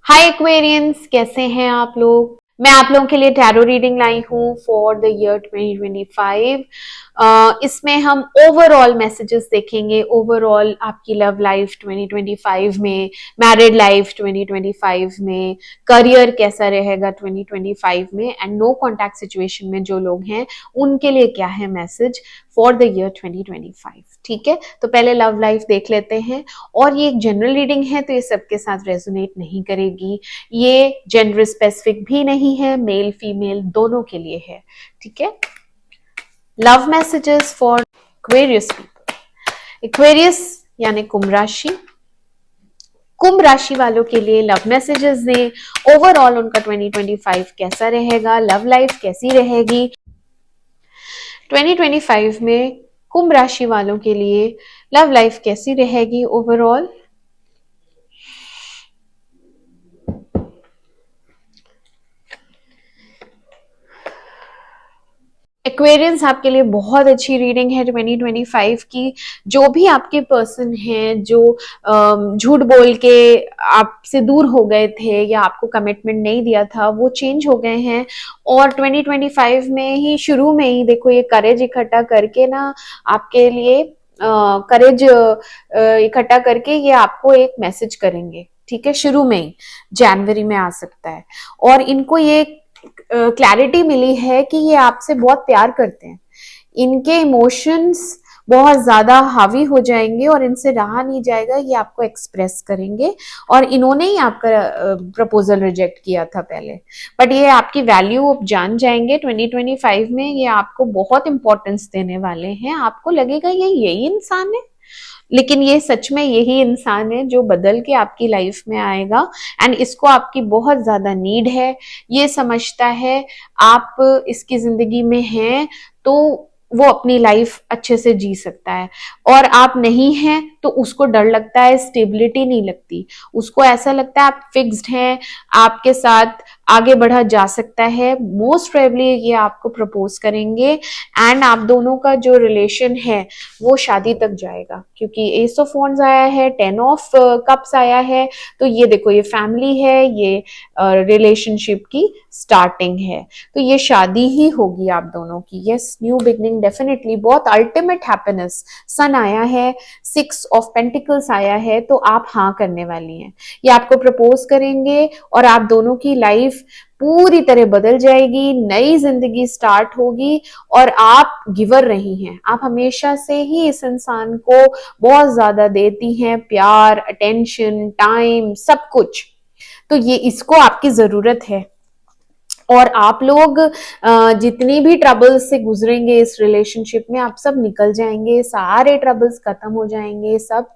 हाय Aquarians, कैसे हैं आप लोग। मैं आप लोगों के लिए टैरो रीडिंग लाई हूँ फॉर द ईयर 2025। इसमें हम ओवरऑल मैसेजेस देखेंगे। ओवरऑल आपकी लव लाइफ 2025 में, मैरिड लाइफ 2025 में, करियर कैसा रहेगा 2025 में, एंड नो कॉन्टैक्ट सिचुएशन में जो लोग हैं उनके लिए क्या है मैसेज फॉर द ईयर 2025। ठीक है, तो पहले लव लाइफ देख लेते हैं। और ये एक जनरल रीडिंग है तो ये सबके साथ रेजोनेट नहीं करेगी। ये जेंडर स्पेसिफिक भी नहीं है, मेल फीमेल दोनों के लिए है। ठीक है, love messages for Aquarius people. Aquarius यानी कुंभ राशि। कुंभ राशि वालों के लिए लव मैसेजेस दें। ओवरऑल उनका 2025 कैसा रहेगा, लव लाइफ कैसी रहेगी 2025 में, कुंभ राशि वालों के लिए लव लाइफ कैसी रहेगी ओवरऑल। एक्वेरियंस आपके लिए बहुत अच्छी रीडिंग है 2025 की। जो भी आपके पर्सन हैं जो झूठ बोल के आपसे दूर हो गए थे या आपको कमिटमेंट नहीं दिया था, वो चेंज हो गए हैं। और 2025 में ही शुरू में ही देखो ये करेज इकट्ठा करके ना आपके लिए करेज इकट्ठा करके ये आपको एक मैसेज करेंगे। ठीक है, शुरू में ही जनवरी में आ सकता है। और इनको ये क्लैरिटी मिली है कि ये आपसे बहुत प्यार करते हैं। इनके इमोशंस बहुत ज्यादा हावी हो जाएंगे और इनसे रहा नहीं जाएगा, ये आपको एक्सप्रेस करेंगे। और इन्होंने ही आपका प्रपोजल रिजेक्ट किया था पहले, बट ये आपकी वैल्यू अब जान जाएंगे 2025 में। ये आपको बहुत इंपॉर्टेंस देने वाले हैं। आपको लगेगा ये यही इंसान है, लेकिन ये सच में यही इंसान है जो बदल के आपकी लाइफ में आएगा। एंड इसको आपकी बहुत ज्यादा नीड है। ये समझता है आप इसकी जिंदगी में हैं तो वो अपनी लाइफ अच्छे से जी सकता है। और आप नहीं हैं तो उसको डर लगता है, स्टेबिलिटी नहीं लगती उसको। ऐसा लगता है आप फिक्स्ड हैं, आपके साथ आगे बढ़ा जा सकता है। मोस्ट प्रोबेबली ये आपको प्रपोज करेंगे एंड आप दोनों का जो रिलेशन है वो शादी तक जाएगा, क्योंकि एस ऑफ वॉन्ड्स आया है, 10 ऑफ कप्स आया है। तो ये देखो, ये फैमिली है, ये रिलेशनशिप की स्टार्टिंग है। तो ये शादी ही होगी आप दोनों की। यस, न्यू बिगनिंग डेफिनेटली, बहुत अल्टीमेट हैप्पीनेस। सन आया है, 6 ऑफ पेंटिकल्स आया है, तो आप हाँ करने वाली हैं। ये आपको प्रपोज करेंगे और आप दोनों की लाइफ पूरी तरह बदल जाएगी, नई जिंदगी स्टार्ट होगी। और आप गिवर रही हैं, आप हमेशा से ही इस इंसान को बहुत ज्यादा देती हैं, प्यार, अटेंशन, टाइम, सब कुछ। तो ये इसको आपकी जरूरत है। और आप लोग जितनी भी ट्रबल्स से गुजरेंगे इस रिलेशनशिप में, आप सब निकल जाएंगे, सारे ट्रबल्स खत्म हो जाएंगे सब।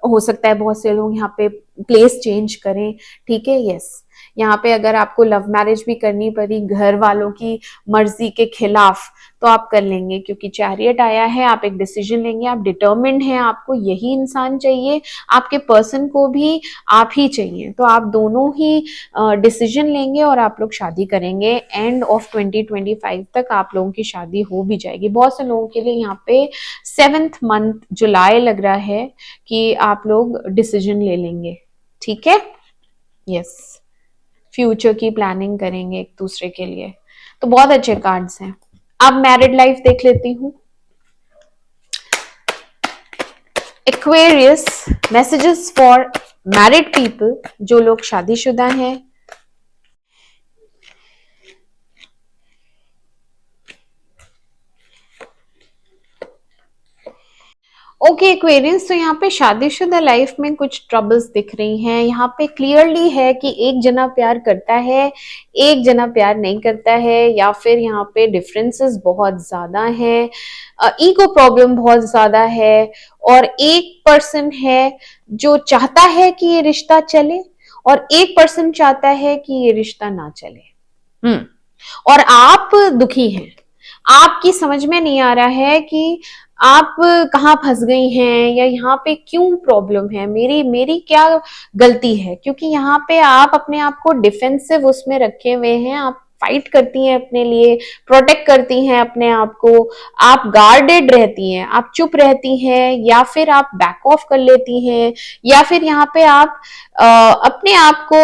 हो सकता है बहुत से लोग यहाँ पे प्लेस चेंज करें। ठीक है, यस, यहाँ पे अगर आपको लव मैरिज भी करनी पड़ी घर वालों की मर्जी के खिलाफ तो आप कर लेंगे, क्योंकि चैरियट आया है। आप एक डिसीजन लेंगे, आप डिटर्मिन्ड हैं, आपको यही इंसान चाहिए, आपके पर्सन को भी आप ही चाहिए। तो आप दोनों ही डिसीजन लेंगे और आप लोग शादी करेंगे। एंड ऑफ 2025 तक आप लोगों की शादी हो भी जाएगी। बहुत से लोगों के लिए यहाँ पे 7th मंथ जुलाई लग रहा है कि आप लोग डिसीजन ले लेंगे। ठीक है, यस, फ्यूचर की प्लानिंग करेंगे एक दूसरे के लिए। तो बहुत अच्छे कार्ड्स हैं। अब मैरिड लाइफ देख लेती हूँ। Aquarius messages for married people, जो लोग शादीशुदा हैं। ओके एक्वेरियंस, तो यहाँ पे शादीशुदा लाइफ में कुछ ट्रबल्स दिख रही हैं। यहाँ पे क्लियरली है कि एक जना प्यार करता है, एक जना प्यार नहीं करता है, या फिर यहाँ पे डिफरेंसेस बहुत ज्यादा हैं, ईगो प्रॉब्लम बहुत ज्यादा है। और एक पर्सन है जो चाहता है कि ये रिश्ता चले और एक पर्सन चाहता है कि ये रिश्ता ना चले। और आप दुखी हैं, आपकी समझ में नहीं आ रहा है कि आप कहाँ फंस गई हैं या यहाँ पे क्यों प्रॉब्लम है, मेरी मेरी क्या गलती है। क्योंकि यहाँ पे आप अपने आप को डिफेंसिव उसमें रखे हुए हैं, आप फाइट करती हैं अपने लिए, प्रोटेक्ट करती हैं अपने आप को, आप गार्डेड रहती हैं, आप चुप रहती हैं, या फिर आप बैक ऑफ कर लेती हैं, या फिर यहाँ पे आप अपने आप को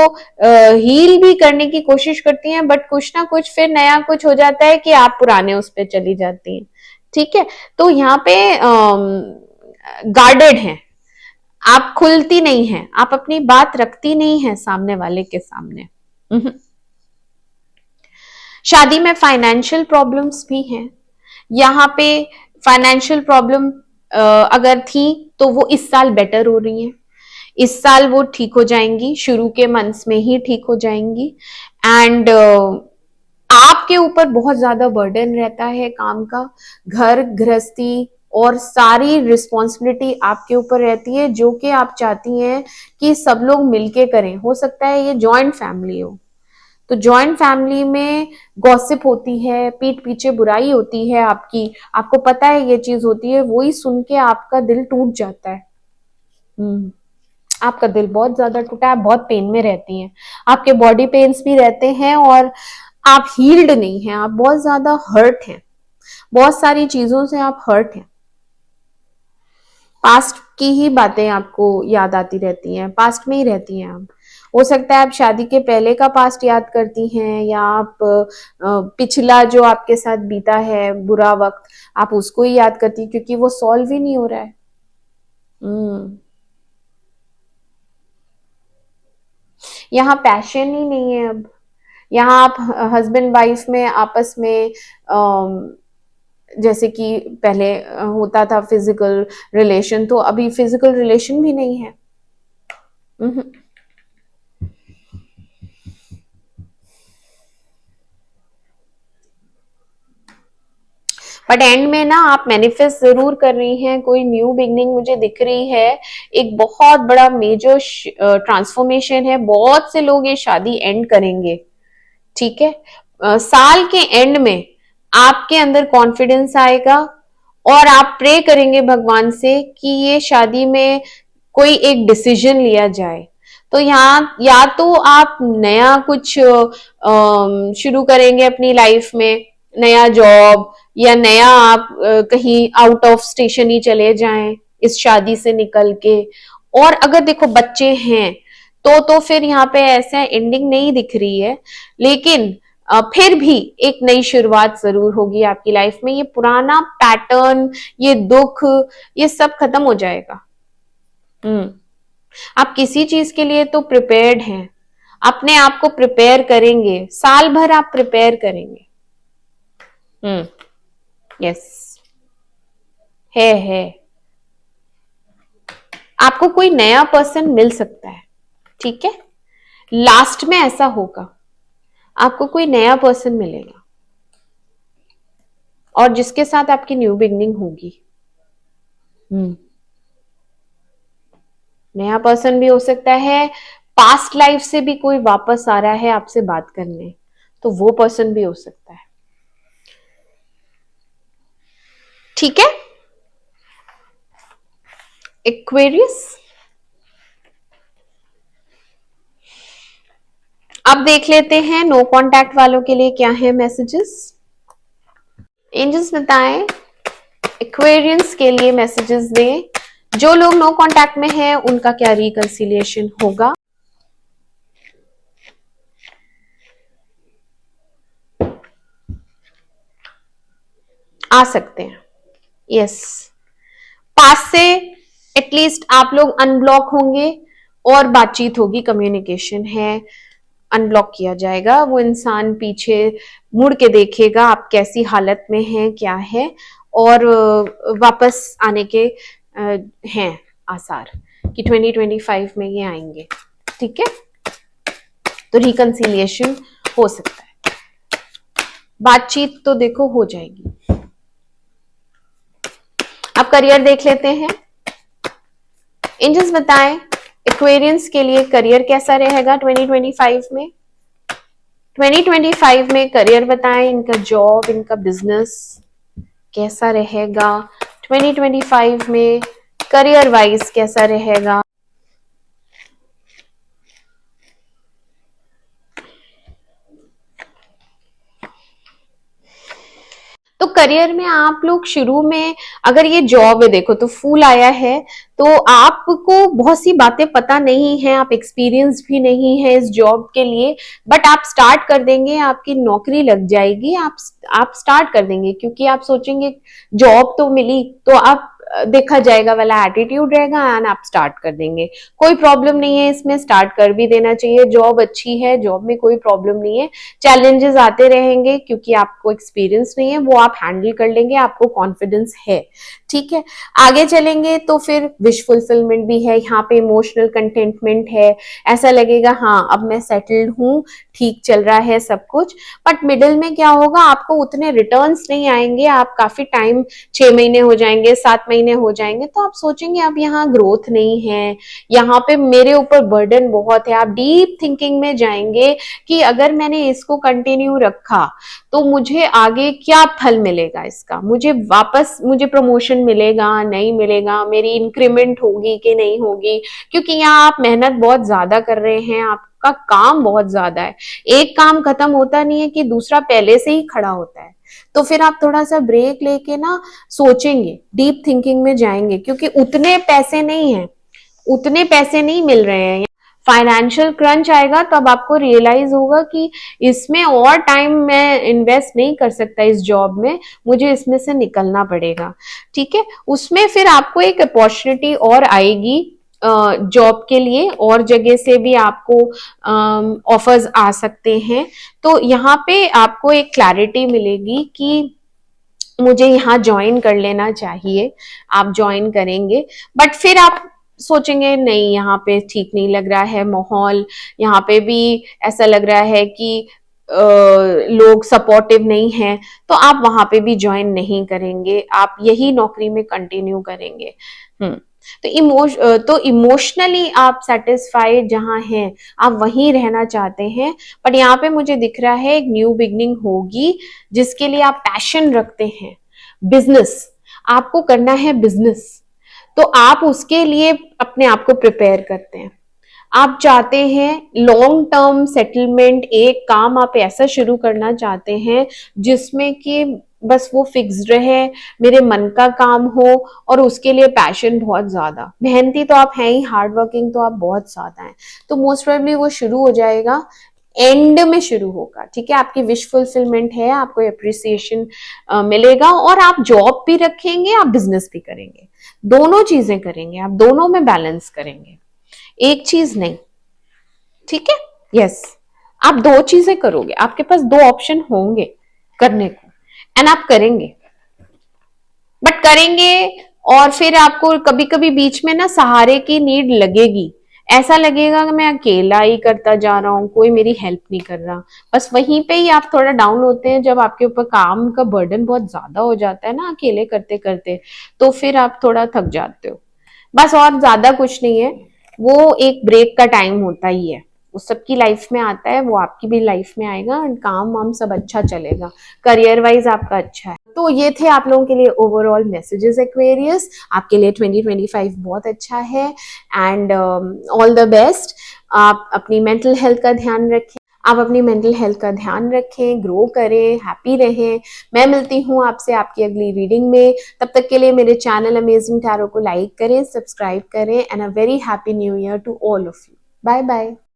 हील भी करने की कोशिश करती हैं, बट कुछ ना कुछ फिर नया कुछ हो जाता है कि आप पुराने उस पर चली जाती हैं। ठीक है, तो यहाँ पे गार्डेड हैं, आप खुलती नहीं हैं, आप अपनी बात रखती नहीं है सामने वाले के सामने। शादी में फाइनेंशियल प्रॉब्लम्स भी हैं। यहाँ पे फाइनेंशियल प्रॉब्लम अगर थी तो वो इस साल बेटर हो रही हैं, इस साल वो ठीक हो जाएंगी, शुरू के मंथ्स में ही ठीक हो जाएंगी। एंड आपके ऊपर बहुत ज्यादा बर्डन रहता है काम का, घर गृहस्थी और सारी रिस्पॉन्सिबिलिटी आपके ऊपर रहती है, जो कि आप चाहती हैं कि सब लोग मिलके करें। हो सकता है ये जॉइंट फैमिली हो, तो जॉइंट फैमिली में गॉसिप होती है, पीठ पीछे बुराई होती है आपकी, आपको पता है ये चीज होती है, वही सुन के आपका दिल टूट जाता है। आपका दिल बहुत ज्यादा टूटा है, आप बहुत पेन में रहती हैं, आपके बॉडी पेन्स भी रहते हैं, और आप हील्ड नहीं हैं, आप बहुत ज्यादा हर्ट हैं, बहुत सारी चीजों से आप हर्ट हैं। पास्ट की ही बातें आपको याद आती रहती हैं, पास्ट में ही रहती हैं आप। हो सकता है आप शादी के पहले का पास्ट याद करती हैं, या आप पिछला जो आपके साथ बीता है बुरा वक्त, आप उसको ही याद करती, क्योंकि वो सॉल्व ही नहीं हो रहा है। यहाँ पैशन ही नहीं है अब। यहाँ आप हस्बैंड वाइफ में आपस में जैसे कि पहले होता था फिजिकल रिलेशन, तो अभी फिजिकल रिलेशन भी नहीं है। बट एंड में ना आप मैनिफेस्ट जरूर कर रही हैं, कोई न्यू बिगनिंग मुझे दिख रही है, एक बहुत बड़ा मेजर ट्रांसफॉर्मेशन है। बहुत से लोग ये शादी एंड करेंगे, ठीक है। साल के एंड में आपके अंदर कॉन्फिडेंस आएगा, और आप प्रे करेंगे भगवान से कि ये शादी में कोई एक डिसीजन लिया जाए। तो यहाँ या तो आप नया कुछ शुरू करेंगे अपनी लाइफ में, नया जॉब, या नया आप कहीं आउट ऑफ स्टेशन ही चले जाएं इस शादी से निकल के। और अगर देखो बच्चे हैं तो फिर यहाँ पे ऐसा एंडिंग नहीं दिख रही है, लेकिन फिर भी एक नई शुरुआत जरूर होगी आपकी लाइफ में। ये पुराना पैटर्न, ये दुख, ये सब खत्म हो जाएगा। आप किसी चीज के लिए तो प्रिपेयर्ड हैं, अपने आप को प्रिपेयर करेंगे, साल भर आप प्रिपेयर करेंगे। यस, है आपको कोई नया पर्सन मिल सकता है, ठीक है। लास्ट में ऐसा होगा, आपको कोई नया पर्सन मिलेगा, और जिसके साथ आपकी न्यू बिगनिंग होगी। नया पर्सन भी हो सकता है, पास्ट लाइफ से भी कोई वापस आ रहा है आपसे बात करने, तो वो पर्सन भी हो सकता है, ठीक है। एक्वेरियस, अब देख लेते हैं नो कांटेक्ट वालों के लिए क्या है मैसेजेस। एंजल्स बताएं एक्वेरियंस के लिए मैसेजेस दें, जो लोग नो कांटेक्ट में हैं उनका क्या रिकंसिलिएशन होगा। आ सकते हैं, यस। पास से एटलीस्ट आप लोग अनब्लॉक होंगे और बातचीत होगी, कम्युनिकेशन है, अनब्लॉक किया जाएगा। वो इंसान पीछे मुड़ के देखेगा आप कैसी हालत में हैं, क्या है, और वापस आने के हैं आसार कि 2025 में ये आएंगे, ठीक है। तो रिकंसिलिएशन हो सकता है, बातचीत तो देखो हो जाएगी। अब करियर देख लेते हैं। एंजल्स बताएं एक्वेरियंस के लिए करियर कैसा रहेगा 2025 में। 2025 में करियर बताएं, इनका जॉब, इनका बिजनेस कैसा रहेगा 2025 में, करियर वाइज कैसा रहेगा। करियर में आप लोग शुरू में, अगर ये जॉब है, देखो तो फूल आया है, तो आपको बहुत सी बातें पता नहीं है, आप एक्सपीरियंस भी नहीं है इस जॉब के लिए, बट आप स्टार्ट कर देंगे, आपकी नौकरी लग जाएगी, आप स्टार्ट कर देंगे, क्योंकि आप सोचेंगे जॉब तो मिली, तो आप देखा जाएगा वाला एटीट्यूड रहेगा एंड आप स्टार्ट कर देंगे। कोई प्रॉब्लम नहीं है इसमें, स्टार्ट कर भी देना चाहिए, जॉब अच्छी है, जॉब में कोई प्रॉब्लम नहीं है। चैलेंजेस आते रहेंगे क्योंकि आपको एक्सपीरियंस नहीं है, वो आप हैंडल कर लेंगे, आपको कॉन्फिडेंस है, ठीक है। आगे चलेंगे तो फिर विश फुलफिलमेंट भी है यहाँ पे, इमोशनल कंटेंटमेंट है, ऐसा लगेगा हाँ अब मैं सेटल्ड हूँ, ठीक चल रहा है सब कुछ। बट मिडिल में क्या होगा, आपको उतने रिटर्न्स नहीं आएंगे, आप काफी टाइम, 6 महीने हो जाएंगे, 7 महीने हो जाएंगे, तो आप सोचेंगे अब यहाँ ग्रोथ नहीं है, यहाँ पे मेरे ऊपर बर्डन बहुत है, आप डीप थिंकिंग में जाएंगे कि अगर मैंने इसको कंटिन्यू रखा तो मुझे आगे क्या फल मिलेगा इसका, मुझे प्रमोशन मिलेगा नहीं मिलेगा, मेरी इंक्रीमेंट होगी कि नहीं होगी, क्योंकि यहाँ आप मेहनत बहुत ज्यादा कर रहे हैं, आपका काम बहुत ज्यादा है, एक काम खत्म होता नहीं है कि दूसरा पहले से ही खड़ा होता है। तो फिर आप थोड़ा सा ब्रेक लेके ना सोचेंगे, डीप थिंकिंग में जाएंगे, क्योंकि उतने पैसे नहीं है, उतने पैसे नहीं मिल रहे हैं, फाइनेंशियल क्रंच आएगा तब आपको रियलाइज होगा कि इसमें और टाइम मैं इन्वेस्ट नहीं कर सकता इस जॉब में, मुझे इसमें से निकलना पड़ेगा, ठीक है। उसमें फिर आपको एक अपॉर्चुनिटी और आएगी जॉब के लिए, और जगह से भी आपको ऑफर्स आ सकते हैं, तो यहाँ पे आपको एक क्लैरिटी मिलेगी कि मुझे यहाँ ज्वाइन कर लेना चाहिए, आप ज्वाइन करेंगे। बट फिर आप सोचेंगे नहीं यहाँ पे ठीक नहीं लग रहा है माहौल, यहाँ पे भी ऐसा लग रहा है कि लोग सपोर्टिव नहीं है, तो आप वहां पे भी ज्वाइन नहीं करेंगे, आप यही नौकरी में कंटिन्यू करेंगे। तो इमोशनली आप सेटिस्फाइड जहां हैं, आप वहीं रहना चाहते हैं, बट यहाँ पे मुझे दिख रहा है एक न्यू बिगनिंग होगी जिसके लिए आप पैशन रखते हैं। बिजनेस, आपको करना है बिजनेस, तो आप उसके लिए अपने आप को प्रिपेयर करते हैं, आप चाहते हैं लॉन्ग टर्म सेटलमेंट, एक काम आप ऐसा शुरू करना चाहते हैं जिसमें कि बस वो फिक्स रहे, मेरे मन का काम हो, और उसके लिए पैशन बहुत ज्यादा, मेहनती तो आप हैं ही, हार्ड वर्किंग तो आप बहुत ज्यादा हैं, तो मोस्ट प्रोबेबली वो शुरू हो जाएगा, एंड में शुरू होगा, ठीक है। आपकी विश फुलफिलमेंट है, आपको अप्रिसिएशन मिलेगा, और आप जॉब भी रखेंगे, आप बिजनेस भी करेंगे, दोनों चीजें करेंगे, आप दोनों में बैलेंस करेंगे, एक चीज नहीं, ठीक है। यस, आप दो चीजें करोगे, आपके पास दो ऑप्शन होंगे करने को, एंड आप करेंगे, बट करेंगे, और फिर आपको कभी कभी बीच में ना सहारे की नीड लगेगी, ऐसा लगेगा कि मैं अकेला ही करता जा रहा हूँ, कोई मेरी हेल्प नहीं कर रहा, बस वहीं पे ही आप थोड़ा डाउन होते हैं, जब आपके ऊपर काम का बर्डन बहुत ज्यादा हो जाता है ना अकेले करते करते, तो फिर आप थोड़ा थक जाते हो, बस, और ज्यादा कुछ नहीं है, वो एक ब्रेक का टाइम होता ही है, वो सबकी लाइफ में आता है, वो आपकी भी लाइफ में आएगा, एंड काम वाम सब अच्छा चलेगा, करियर वाइज आपका अच्छा है। तो ये थे आप लोगों के लिए ओवरऑल मैसेजेस एक्वेरियस, आपके लिए 2025 बहुत अच्छा है, एंड ऑल द बेस्ट। आप अपनी मेंटल हेल्थ का ध्यान रखें, आप अपनी मेंटल हेल्थ का ध्यान रखें, ग्रो करें, हैप्पी रहें। मैं मिलती हूँ आपसे आपकी अगली रीडिंग में, तब तक के लिए मेरे चैनल अमेजिंग टैरो को लाइक करें, सब्सक्राइब करें, and a very happy new year to all of you. Bye bye.